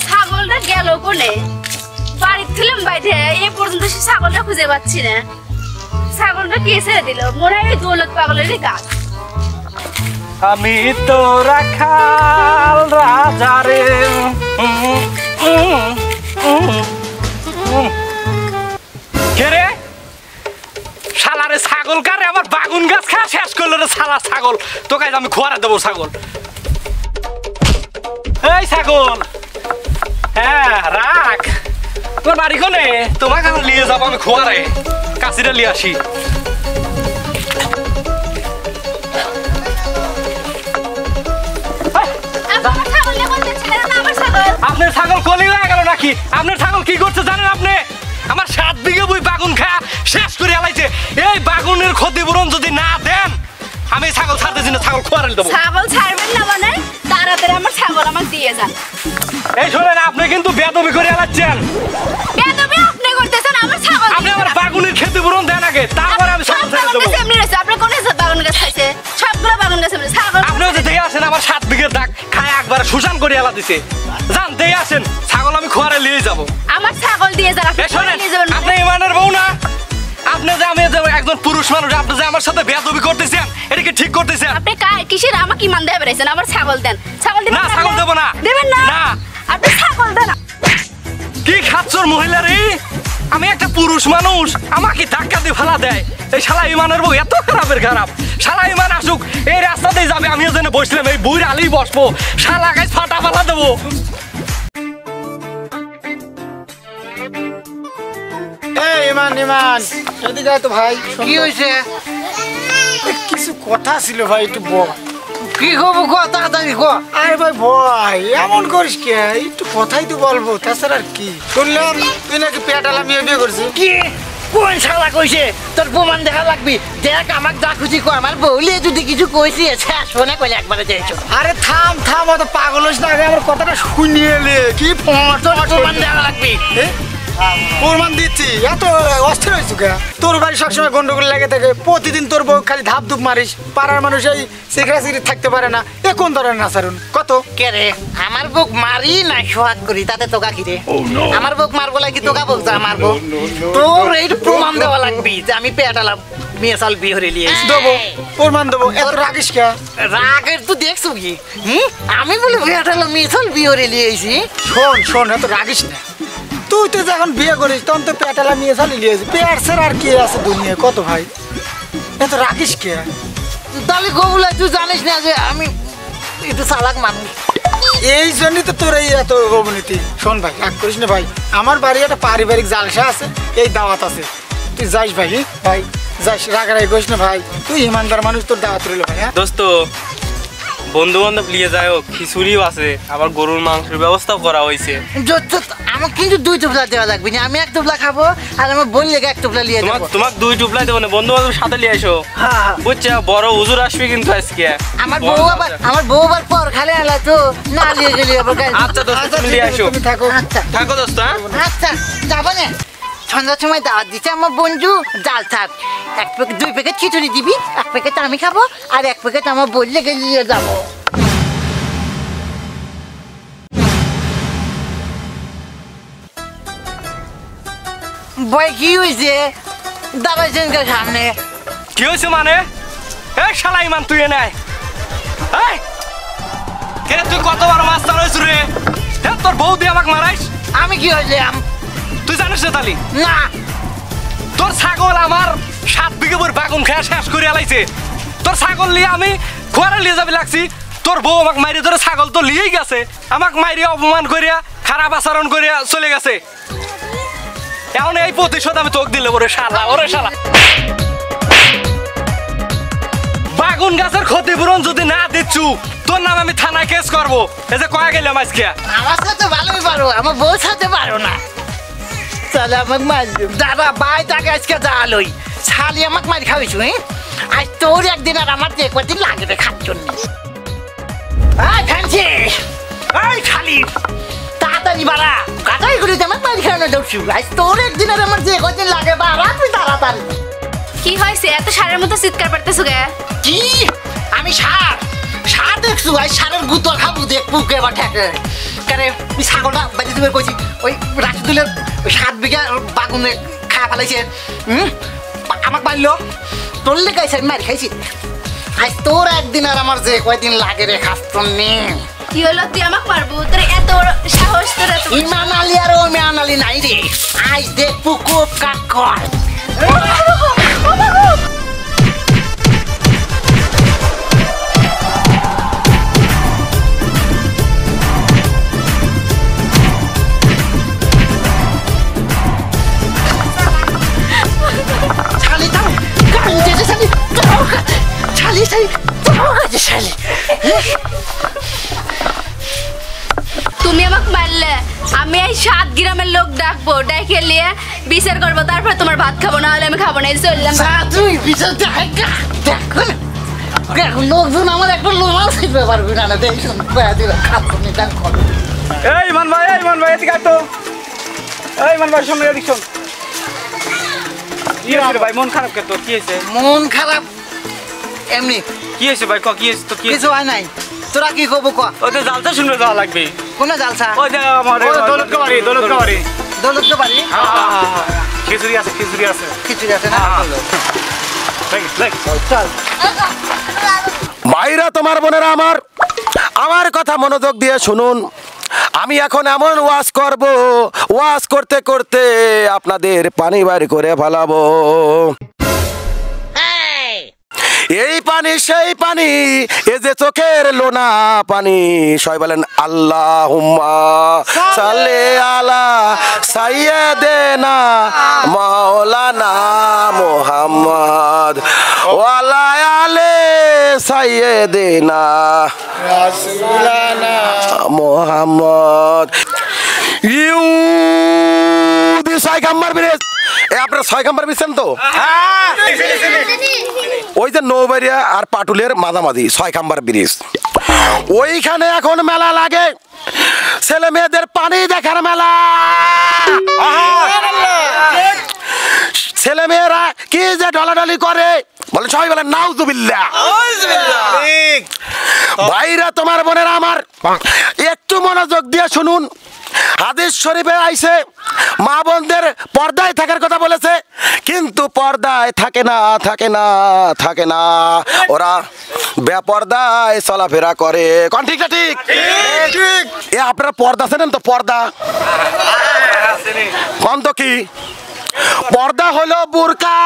ছাগলটা গেল কোনে? বাড়িতে ছিলাম বাইরে, এই পর্যন্ত সে ছাগলটা খুঁজে পাচ্ছি না। ছাগলটা কে ছেড়ে দিল? মনে হয় দৌলত পাগলেরই কাজ। আমি তো রাখাল রাজা রে। কে রে? শালারে ছাগল কারে আমার বাগুন গাছ খাওয়া শেষ করলো রে শালা ছাগল। তোকে আমি খোয়ারে দেবো ছাগল। এই ছাগল, হ্যাঁ রাখ। তোমার বাড়ি কোনে? তোমাকে আমি নিয়ে যাবো, আমি খোয়ারে কাশিটা নিয়ে আসি। আপনার ছাগল কলি হয়ে গেল নাকি? আপনার ছাগল কি করছে জানেন আপনি? আমার 7 বিঘে বই বাগুন খায়া শেষ করে আলাইছে। এই বাগুনের ক্ষতিপূরণ যদি না দেন আমি ছাগল ছাড়তেছি না, ছাগল খোয়ারে দেবো। ছাগল ছাড়বেন না মানে? তাড়াতাড়ি আমার ছাগল আমাকে দিয়ে যান। এই শোনেন, আপনি কিন্তু বেদবি করে আলাচ্ছেন। বেদবি আপনি করতেছেন? আমার ছাগল আপনি আমার বাগুনের ক্ষতিপূরণ দেন আগে, তারপরে আমি ছাগল ছেড়ে দেবো। আপনি কোন বাগুন গাছ খাইছে? সবগুলো বাগুন গাছ ছাগল। আপনিও যে দিয়ে আসেন আমার 7 বিঘের দাগ খায় একবার সুশান করে আলা দিছে। যান দিয়ে আসেন, ছাগল আমি খোয়ারে নিয়ে যাবো। আমার ছাগল দিয়ে যান। আপনি ইমানের বউ না? আপনি যে আমি একজন পুরুষ মানুষ, আপনি যে আমার সাথে বেয়াদবি করতেছেন, এটা কি ঠিক করতেছেন? আপনি কিসের আমাকে ইমান দিয়ে বেরাইছেন? আমার ছাগল দেন। ছাগল দিবেন না? ছাগল দেব না। দেবেন না? না। আপনি ছাগল দেন। কি খাচ্ছর মহিলা রে? আমি একটা পুরুষ মানুষ, আমাকে ধাক্কা দিয়ে ফেলা দেয়। এই শালা ইমানের বউ এত খারাপের খারাপ। শালা ইমান আসুক, এই রাস্তাতেই যাবে, আমিও যেন বসলাম এই বুড়ি আলি বসবো, শালা গাছ ফাটা ফালা দেবো। ইমান এদিকে আয় তো ভাই। কি হয়েছে? কিছু কথা ছিল ভাই, একটু বল। কি খবর? তাড়াতাড়ি কো। আরে ভাই ভাই এমন করিস কে? একটু কথাই তো বলবো, তাছাড়া আর কি। শুনলাম তুই নাকি পেটালা বিয়ে করছিস। কি কোন শালা কইছে? তোর প্রমাণ দেখা লাগবি। দেখ আমাকে যা খুশি কর, আমার বউলে যদি কিছু কইছি শেষ শোনে কইলে একবারে যাইছো। আরে থাম অত পাগল হইস না, আগে আমার কথাটা শুনিয়ে এলে। কি প্রমাণ দেখা লাগবি? প্রমাণ দিচ্ছি। এত অস্থির হয়েছু কে? তোর বাড়ি সবসময় গন্ডগোল লেগে থাকে, প্রতিদিন তোর বউ খালি ধাপ ধুপ মারিস, পাড়ার মানুষ এই সিগারেট থাকতে পারে না। এ কোন ধরনের আচরণ? কত কে রে? আমার বুক মারি না সোহাগ করি, তাতে তোকা কি রে? আমার বুক মারবো লাগি তোকা বুক যা মারবো। তোর এই প্রমাণ দেওয়া লাগবি যে আমি পেটালাম মেয়ে সাল বিয়ে হরে লিয়ে দেবো, প্রমাণ দেবো। এত রাগিস কে? রাগের তুই দেখছো কি? আমি বলে পেটালাম মেয়ে সাল বিয়ে হরে লিয়ে আইছি। শোন এত রাগিস না। তুই তো যখন বিয়ে করিস তখন তো পেটালা নিয়ে চালিয়ে নিয়েছিস। পেয়ারসের আর কি আছে দুনিয়া, কত ভাই? এত রাগিস কে? তাহলে গোবুলা তুই জানিস না যে আমি একটু চালাক মানুষ। এই জন্যই তো তোর এই এত অবনতি। শোন ভাই, রাগ করিস না ভাই, আমার বাড়ি একটা পারিবারিক জালসা আছে, এই দাওয়াত আছে, তুই যাইস ভাই। ভাই যাইস, রাগারাগি করিস না ভাই, তুই ইমানদার মানুষ, তোর দাওয়াত রইল ভাই। হ্যাঁ দোস্ত, বন্ধু বান্ধব নিয়ে যায়, খিচুড়িও আছে, আবার গরুর মাংসের ব্যবস্থাও করা হয়েছে। আমার কিন্তু 2 টুপলা দেওয়া লাগবে না, আমি 1 টুপলা খাবো আর আমার বোন লেগে 1 টুপলা লিয়ে দেবো। তোমাকে 2 টুপলাই দেবো না, বন্ধু বান্ধব সাথে নিয়ে এসো। বুঝছো, বড় হুজুর আসবে কিন্তু আজকে। আমার বউ আবার পর খালে আলা তো না নিয়ে গেলি আবার। আচ্ছা দোস্ত, তুমি নিয়ে আসো। থাকো দোস্ত। আচ্ছা যাবো না। সন্ধ্যার সময় দাওয়াত দিচ্ছে আমার বন্ধু, জাল থাক 2 প্যাকেট খিচুড়ি দিবি, 1 প্যাকেট আমি খাবো আর 1 প্যাকেট আমার বোন লেগে নিয়ে যাবো। বই কি হয়েছে? দাঁড়াইছেন কে সামনে? কি হয়েছে মানে? এই শালা ইমান তুই নাই? তুই কতবার মাছ চালাইছ রে? তোর বউ দিয়ে আমাকে মারাইস? আমি কি হইলাম তুই জানিস না তালি? না। তোর ছাগল আমার 7 বিঘে বই বাগুন খেয়া শেষ করে আলাইছে। তোর ছাগল নিয়ে আমি ঘরে নিয়ে যাবে লাগছি, তোর বউ আমাকে মাইরে ধরে ছাগল তো লিয়েই গেছে, আমাকে মাইরে অপমান করিয়া খারাপ আচরণ করিয়া চলে গেছে। এখন এই প্রতিশোধ আমি তোকে দিলে ওরে শালা, ওরে শালা। বাগুন গাছের ক্ষতিপূরণ যদি না দিচ্ছু, তোর নাম আমি থানায় কেস করবো। এই যে কয়া গেলাম আজকে। আমার সাথে ভালোই পারো, আমার বউর সাথে পারো না। তাহলে আমাকে মার দাদা বাই তাকে আজকে জালই শালি আমাকে মার খাওয়াইছু। আজ তোর একদিন আর আমার একদিন লাগবে খার জন্য। ফ্যান্সি খালি তাড়াতাড়ি বাড়া, কাটাই করে আমার মার খাওয়ানো দৌড়ছু। আজ তোর একদিন আর আমার কদিন লাগে বাড়া, তুই তাড়াতাড়ি। কি হয়েছে? এত সারের মতো চিৎকার করতেছো কে? কি আমি সার দেখছু? আজ সারের গুতো খাবো, দেখবো কে বা ঠেকে। ফটকারে ওই ছাগলটা বাইরে তুমি কইছি ওই রাশিদুলের ওই 7 বিঘা বাগুনে খাওয়া ফেলাইছে আমাকে মারলো তোর লেগে আইসে মার খাইছি আজ তোর একদিন আর আমার যে কয়দিন লাগে রে খাস্তন নে কি হলো তুই আমাকে মারবো তোর এত বড় সাহস তোর এত ইমান আলী আর ওমেয়ান আলী নাই রে আজ দেখবো কোপ কাক কর তুমি আমাকে মারলে আমি এই 7 গ্রামের লোক ডাকবো ডাইকে নিয়ে বিচার করবো তারপর তোমার ভাত খাবো না হলে আমি খাবো না এই চললাম তুই বিচার দেখো লোকজন আমার একটা লোমাল শিখতে পারবি না না দেখুন খাবনি দেখো এই মান ভাই এদিকে আয় তো এই মান ভাই শুন এদিকে শুন কি হইছে ভাই মন খারাপ কে তোর কি হইছে মন খারাপ এমনি কি হয়েছে ভাই কি হয়েছে তো কি কিছু হয় নাই তোরা কি কব ক ওই তো জালসা শুনবে যাওয়া লাগবে কোন জালসা ওই যে আমাদের দৌলত কাবারি দৌলত তো বাড়ি খিচুড়ি আছে কিছু আছে না চল ভাইরা তোমার বোনেরা আমার কথা মনোযোগ দিয়ে শুনুন আমি এখন এমন ওয়াজ করতে করতে আপনাদের পানি বার করে ফেলাবো এই পানি সেই পানি এ যে চোখের লোনা পানি সবাই বলেন আল্লাহুম্মা সাল্লি আলা সাইয়্যিদিনা মাওলানা মুহাম্মদ ওয়া আলা আলি সাইয়্যিদিনা রাসূলুনা মুহাম্মদ ইউ দি সাইগাম্বার ব্রিজ এ আপনারা সাইগাম্বার বিছেন তো ওই যে নৌবাড়িয়া আর পাটুলের মাঝামাঝি 6 নাম্বার ব্রিজ ওইখানে এখন মেলা লাগে ছেলে মেয়েদের পানি দেখার মেলা ছেলে মেয়েরা কি যে ঢলাঢলি করে বলে সবাই বলে নাউজুবিল্লাহ ভাইরা তোমার বোনেরা আমার একটু মনোযোগ দিয়ে শুনুন হাদিস শরীফে আইছে মা বোনদের পর্দায় থাকার কথা বলেছে কিন্তু পর্দায় থাকে না ওরা বেপর্দায় চলাফেরা করে কোন ঠিক না ঠিক এ আপনারা পর্দা চেনেন তো পর্দা কোন তো কি পর্দা হলো বোরকা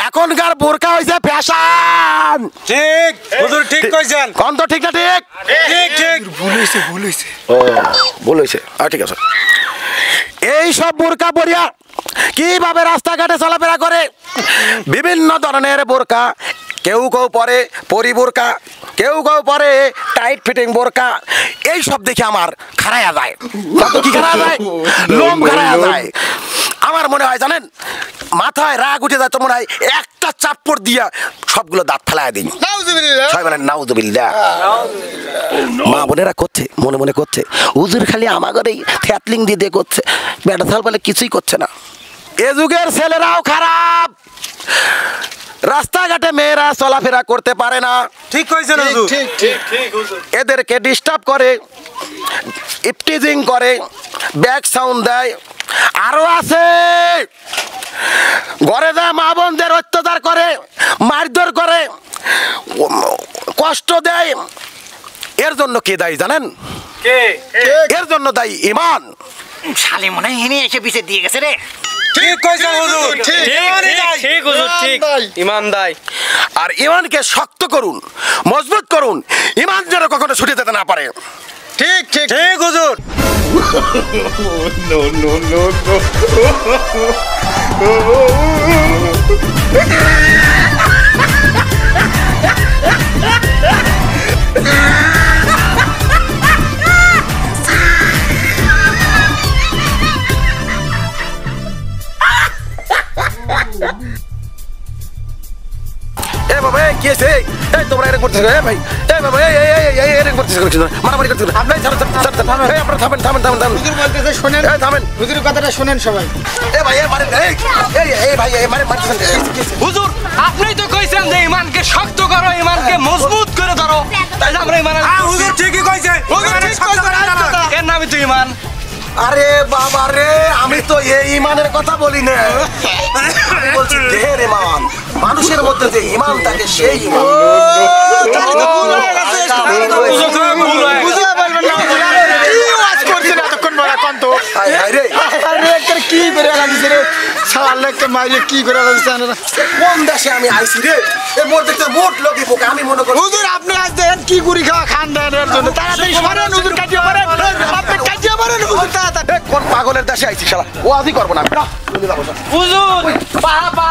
এখনকার বোরকা হইছে ফ্যাশন ঠিক হুজুর ঠিক কইছেন কোন তো ঠিক না ঠিক ঠিক ভুল হইছে ও ভুল হয়েছে ঠিক আছে এই সব বোরকা পরিয়া কিভাবে রাস্তাঘাটে চলাফেরা করে বিভিন্ন ধরনের বোরকা কেউ পরে পরি বোরকা কেউ পরে টাইট ফিটিং বোরকা এই সব দেখে আমার খারায়া যায় কি খারায়া যায় লোম খারায়া যায় আমার মনে হয় জানেন মাথায় রাগ উঠে যায় তো মনে হয় একটা চাপড় দিয়া সবগুলো দাঁত ফেলায় দিন সবাই বলেন নাউজুবিল্লাহ মা বোনেরা করছে মনে করছে হুজুর খালি আমাদের এই থ্যাতলিং দিয়ে করছে বেটা থাল বলে কিছুই করছে না এ যুগের ছেলেরাও খারাপ রাস্তাঘাটে মেয়েরা চলাফেরা করতে পারে না ঠিক কইছেন হুজুর ঠিক হুজুর এদেরকে ডিস্টার্ব করে ইপটিজিং করে ব্যাক সাউন্ড দেয় আরো আছে ঘরে যায় মা বোনদের অত্যাচার করে মারধর করে কষ্ট দেয় এর জন্য কে দায়ী জানেন এর জন্য দায়ী ঈমান শালি মনে হয় এনে এসে পিছে দিয়ে গেছে রে ঠিক কইছেন হুজুর ঠিক হুজুর ঠিক ঈমান দায় আর ঈমানকে শক্ত করুন মজবুত করুন ঈমান যেন কখনো ছুটে যেতে না পারে ঠিক হুজুর এ বাবা কি আছে এই তোমরা এরকম করতেছ এ ভাই এ বাবা এই এরকম করতেছ মারামারি করতেছ আপনি থামেন এই আপনারা থামেন হুজুর বলতেছে শুনেন এই থামেন হুজুরের কথাটা শুনেন সবাই এ ভাই এ মারেন এই ভাই এ মারতেছেন হুজুর আপনিই তো কইছেন যে ঈমানকে শক্ত করো ঈমানকে মজবুত করে ধরো তাই আমরা ঈমান হুজুর ঠিকই কইছেন হুজুর ঠিক কইছেন আরে বাবা রে, আমি তো এই ইমানের কথা বলি না, আমি বলছি দেহের ইমান। মানুষের মধ্যে যে ইমান থাকে সেই ইমান। কি করে লাগিছে রে শালা মাইরে কি করে লাগিছে কোন দেশে আমি আইছি রে? এর মধ্যে তো মোট লোকই বোকা। আমি মনে করি হুজুর আপনি আজ দেখেন কি গুড়ি খাওয়া খান দেনের জন্য তাড়াতাড়ি সরেন হুজুর কাটিয়ে পারেন আপনি কাটিয়ে পারেন হুজুর তাড়াতাড়ি। কোন পাগলের দেশে আইছি শালা, ও আজই করবো না। হুজুর পা পা